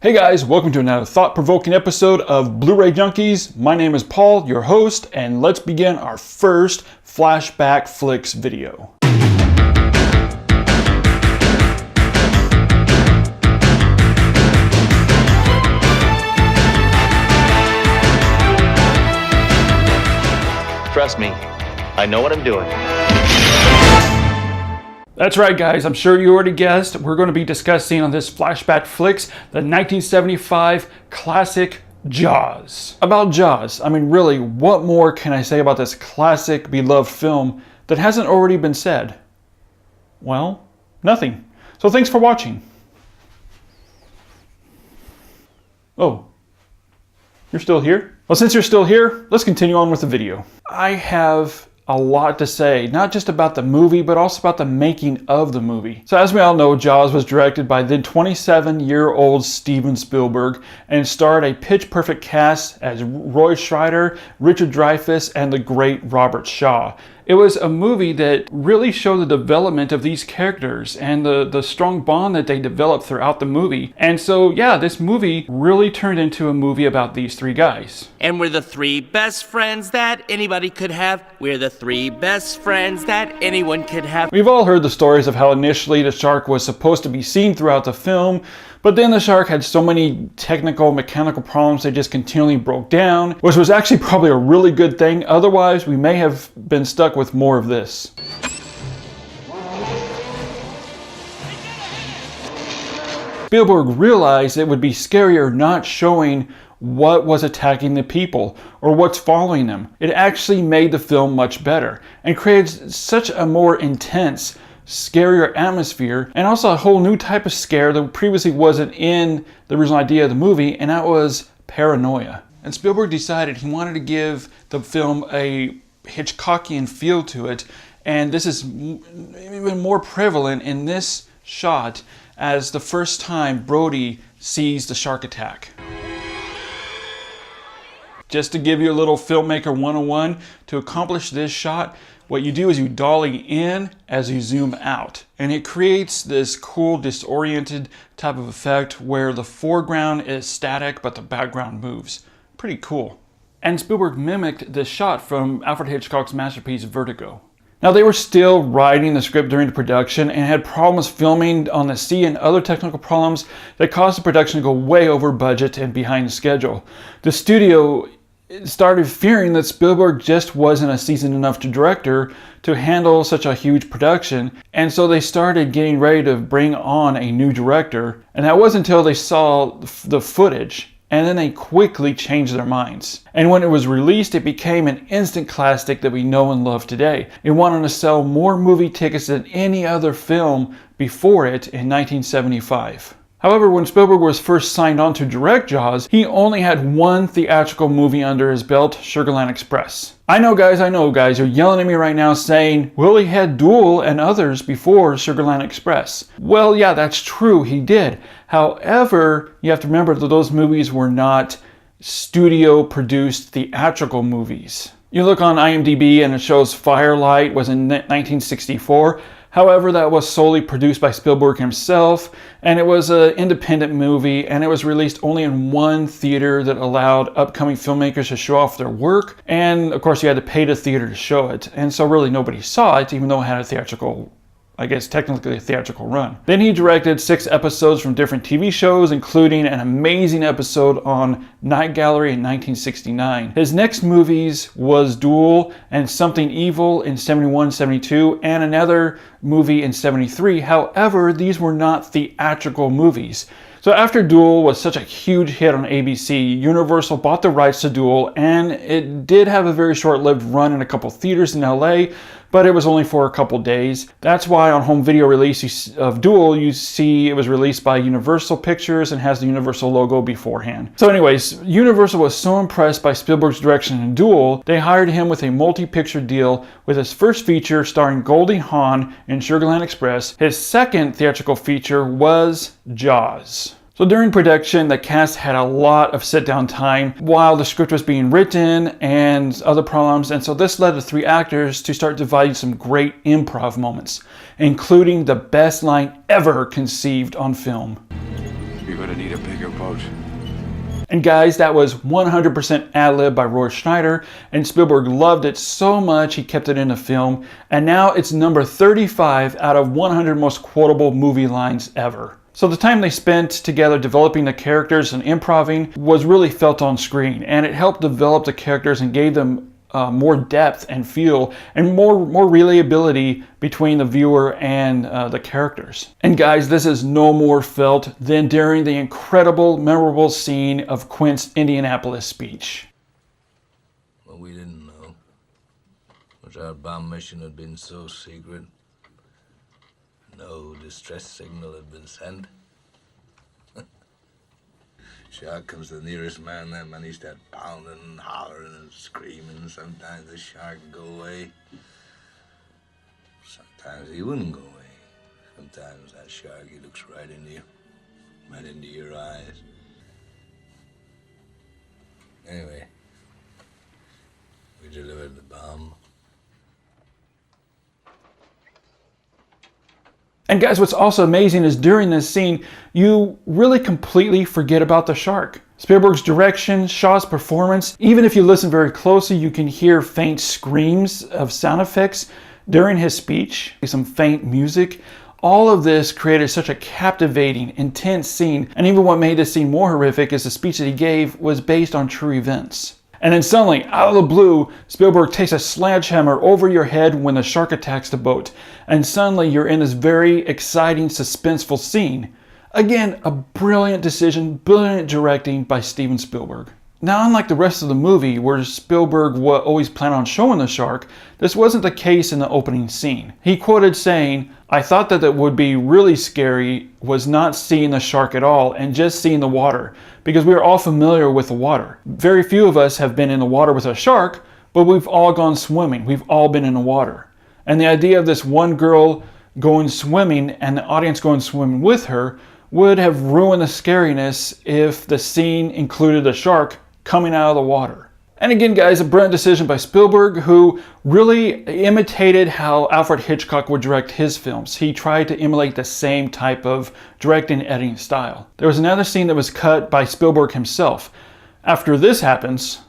Hey guys, welcome to another thought-provoking episode of Bluray Junkies. My name is Paul, your host, and let's begin our first Flashback Flix video. Trust me, I know what I'm doing. That's right guys, I'm sure you already guessed, we're going to be discussing on this Flashback Flix the 1975 classic Jaws. About Jaws, I mean really, what more can I say about this classic beloved film that hasn't already been said? Well, nothing. So thanks for watching. Oh, you're still here? Well, since you're still here, let's continue on with the video. I have a lot to say, not just about the movie, but also about the making of the movie. So as we all know, Jaws was directed by then 27-year-old Steven Spielberg and starred a pitch-perfect cast as Roy Scheider, Richard Dreyfuss, and the great Robert Shaw. It was a movie that really showed the development of these characters and the strong bond that they developed throughout the movie. And so, yeah, this movie really turned into a movie about these three guys. And we're the three best friends that anybody could have. We're the three best friends that anyone could have. We've all heard the stories of how initially the shark was supposed to be seen throughout the film, but then the shark had so many technical, mechanical problems they just continually broke down, which was actually probably a really good thing. Otherwise, we may have been stuck with more of this. Spielberg realized it would be scarier not showing what was attacking the people or what's following them. It actually made the film much better and created such a more intense, scarier atmosphere, and also a whole new type of scare that previously wasn't in the original idea of the movie, and that was paranoia. And Spielberg decided he wanted to give the film a Hitchcockian feel to it, and this is even more prevalent in this shot as the first time Brody sees the shark attack. Just to give you a little filmmaker 101, to accomplish this shot, what you do is you dolly in as you zoom out. And it creates this cool, disoriented type of effect where the foreground is static, but the background moves. Pretty cool. And Spielberg mimicked this shot from Alfred Hitchcock's masterpiece, Vertigo. Now, they were still writing the script during the production and had problems filming on the sea and other technical problems that caused the production to go way over budget and behind schedule. The studio started fearing that Spielberg just wasn't a seasoned enough director to handle such a huge production, and so they started getting ready to bring on a new director, and that wasn't until they saw the footage, and then they quickly changed their minds. And when it was released, it became an instant classic that we know and love today. It went on to sell more movie tickets than any other film before it in 1975. However, when Spielberg was first signed on to direct Jaws, he only had one theatrical movie under his belt, Sugarland Express. I know guys, you're yelling at me right now saying, well, he had Duel and others before Sugarland Express. Well, yeah, that's true, he did. However, you have to remember that those movies were not studio-produced theatrical movies. You look on IMDb and it shows Firelight was in 1964. However, that was solely produced by Spielberg himself, and it was an independent movie, and it was released only in one theater that allowed upcoming filmmakers to show off their work, and of course you had to pay the theater to show it, and so really nobody saw it, even though it had a theatrical, I guess technically a theatrical run. Then he directed 6 episodes from different TV shows, including an amazing episode on Night Gallery in 1969. His next movies was Duel and Something Evil in 71, 72, and another movie in 73. However, these were not theatrical movies. So after Duel was such a huge hit on ABC, Universal bought the rights to Duel, and it did have a very short-lived run in a couple theaters in LA, but it was only for a couple days. That's why on home video release of Duel, you see it was released by Universal Pictures and has the Universal logo beforehand. So anyways, Universal was so impressed by Spielberg's direction in Duel, they hired him with a multi-picture deal with his first feature starring Goldie Hawn in Sugarland Express. His second theatrical feature was Jaws. So during production, the cast had a lot of sit-down time while the script was being written and other problems, and so this led the 3 actors to start dividing some great improv moments, including the best line ever conceived on film. You're gonna need a bigger boat. boat. And guys, that was 100% ad-lib by Roy Schneider, and Spielberg loved it so much he kept it in the film, and now it's number 35 out of 100 most quotable movie lines ever. So the time they spent together developing the characters and improvising was really felt on screen, and it helped develop the characters and gave them more depth and feel and more relatability between the viewer and the characters. And guys, this is no more felt than during the incredible, memorable scene of Quint's Indianapolis speech. Well, we didn't know. But our bomb mission had been so secret. No distress signal had been sent. Shark comes the nearest man, that man he starts pounding and hollering and screaming. Sometimes the shark would go away. Sometimes he wouldn't go away. Sometimes that shark, he looks right into you, right into your eyes. Anyway, we delivered the bomb. And guys, what's also amazing is during this scene, you really completely forget about the shark. Spielberg's direction, Shaw's performance, even if you listen very closely, you can hear faint screams of sound effects during his speech, some faint music. All of this created such a captivating, intense scene, and even what made this scene more horrific is the speech that he gave was based on true events. And then suddenly, out of the blue, Spielberg takes a sledgehammer over your head when the shark attacks the boat. And suddenly you're in this very exciting, suspenseful scene. Again, a brilliant decision, brilliant directing by Steven Spielberg. Now, unlike the rest of the movie, where Spielberg always planned on showing the shark, this wasn't the case in the opening scene. He quoted saying, "I thought that it would be really scary was not seeing the shark at all and just seeing the water, because we are all familiar with the water. Very few of us have been in the water with a shark, but we've all gone swimming. We've all been in the water. And the idea of this one girl going swimming and the audience going swimming with her would have ruined the scariness if the scene included a shark coming out of the water." And again, guys, a brilliant decision by Spielberg, who really imitated how Alfred Hitchcock would direct his films. He tried to emulate the same type of directing and editing style. There was another scene that was cut by Spielberg himself. After this happens,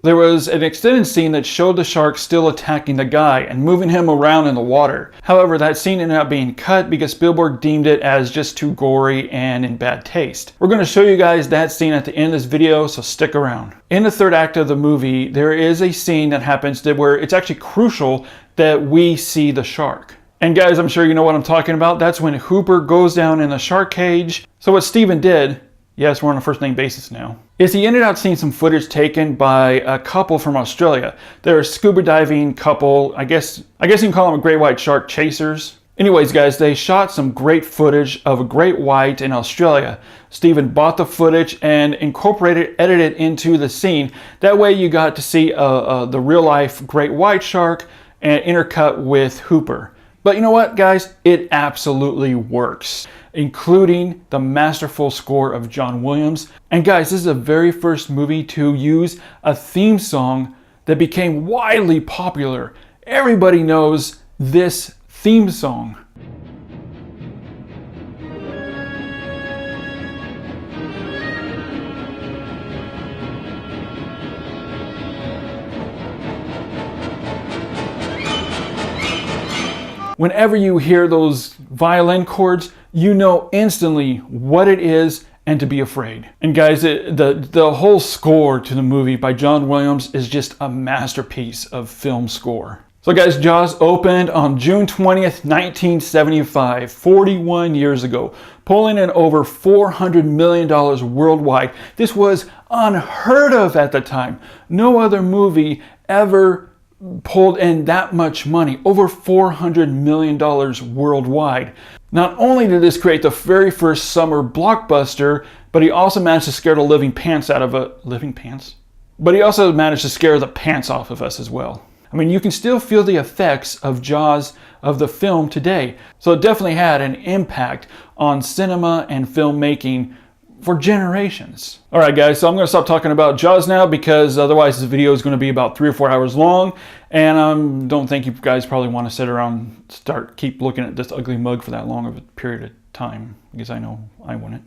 there was an extended scene that showed the shark still attacking the guy and moving him around in the water. However, that scene ended up being cut because Spielberg deemed it as just too gory and in bad taste. We're going to show you guys that scene at the end of this video, so stick around. In the third act of the movie, there is a scene that happens where it's actually crucial that we see the shark. And guys, I'm sure you know what I'm talking about. That's when Hooper goes down in the shark cage. So what Steven did, yes, we're on a first name basis now, is he ended up seeing some footage taken by a couple from Australia. They're a scuba diving couple. I guess you can call them a great white shark chasers. Anyways, guys, they shot some great footage of a great white in Australia. Steven bought the footage and edited it into the scene. That way you got to see the real life great white shark and intercut with Hooper. But you know what, guys? It absolutely works, including the masterful score of John Williams. And guys, this is the very first movie to use a theme song that became widely popular. Everybody knows this theme song. Whenever you hear those violin chords, you know instantly what it is and to be afraid. And guys, the whole score to the movie by John Williams is just a masterpiece of film score. So guys, Jaws opened on June 20th, 1975, 41 years ago, pulling in over $400 million worldwide. This was unheard of at the time. No other movie ever pulled in that much money, over $400 million worldwide. Not only did this create the very first summer blockbuster, but he also managed to scare the living pants out of But he also managed to scare the pants off of us as well. I mean, you can still feel the effects of Jaws of the film today. So it definitely had an impact on cinema and filmmaking for generations. All right, guys, so I'm going to stop talking about Jaws now because otherwise this video is going to be about 3 or 4 hours long, and I don't think you guys probably want to sit around and keep looking at this ugly mug for that long of a period of time, because I know I wouldn't.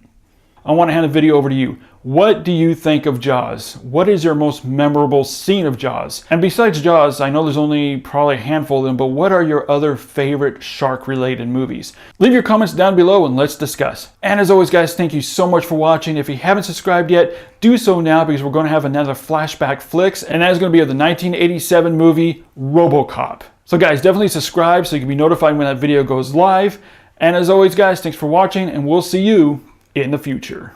I want to hand the video over to you. What do you think of Jaws? What is your most memorable scene of Jaws? And besides Jaws, I know there's only probably a handful of them, but what are your other favorite shark-related movies? Leave your comments down below and let's discuss. And as always, guys, thank you so much for watching. If you haven't subscribed yet, do so now because we're going to have another Flashback Flix, and that is going to be of the 1987 movie RoboCop. So guys, definitely subscribe so you can be notified when that video goes live. And as always, guys, thanks for watching, and we'll see you in the future.